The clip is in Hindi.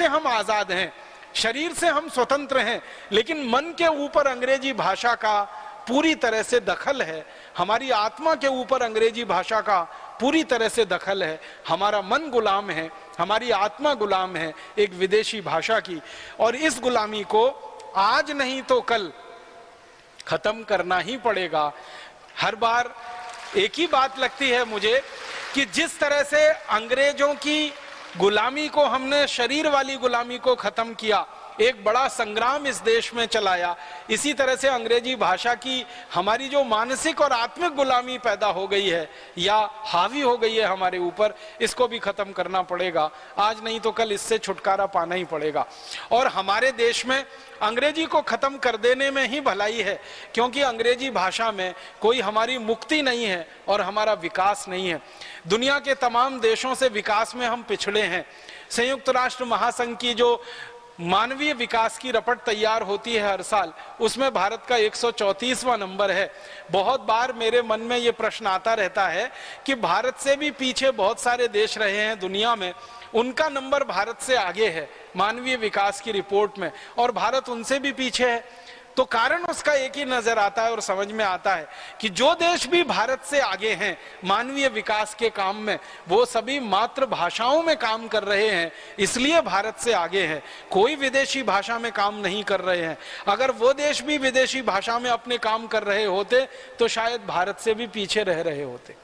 से हम आजाद हैं, शरीर से हम स्वतंत्र हैं, लेकिन मन के ऊपर अंग्रेजी भाषा का पूरी तरह से दखल है, हमारी आत्मा के ऊपर अंग्रेजी भाषा का पूरी तरह से दखल है। हमारा मन गुलाम है, हमारी आत्मा गुलाम है एक विदेशी भाषा की, और इस गुलामी को आज नहीं तो कल खत्म करना ही पड़ेगा। हर बार एक ही बात लगती है मुझे कि जिस तरह से अंग्रेजों की गुलामी को हमने, शरीर वाली गुलामी को खत्म किया, एक बड़ा संग्राम इस देश में चलाया, इसी तरह से अंग्रेजी भाषा की हमारी जो मानसिक और आत्मिक गुलामी पैदा हो गई है या हावी हो गई है हमारे ऊपर, इसको भी खत्म करना पड़ेगा। आज नहीं तो कल इससे छुटकारा पाना ही पड़ेगा। और हमारे देश में अंग्रेजी को खत्म कर देने में ही भलाई है, क्योंकि अंग्रेजी भाषा में कोई हमारी मुक्ति नहीं है और हमारा विकास नहीं है। दुनिया के तमाम देशों से विकास में हम पिछड़े हैं। संयुक्त राष्ट्र महासंघ की जो मानवीय विकास की रपट तैयार होती है हर साल, उसमें भारत का 134वां नंबर है। बहुत बार मेरे मन में ये प्रश्न आता रहता है कि भारत से भी पीछे बहुत सारे देश रहे हैं दुनिया में, उनका नंबर भारत से आगे है मानवीय विकास की रिपोर्ट में, और भारत उनसे भी पीछे है। तो कारण उसका एक ही नजर आता है और समझ में आता है कि जो देश भी भारत से आगे हैं मानवीय विकास के काम में, वो सभी मातृभाषाओं में काम कर रहे हैं, इसलिए भारत से आगे हैं। कोई विदेशी भाषा में काम नहीं कर रहे हैं। अगर वो देश भी विदेशी भाषा में अपने काम कर रहे होते तो शायद भारत से भी पीछे रह रहे होते।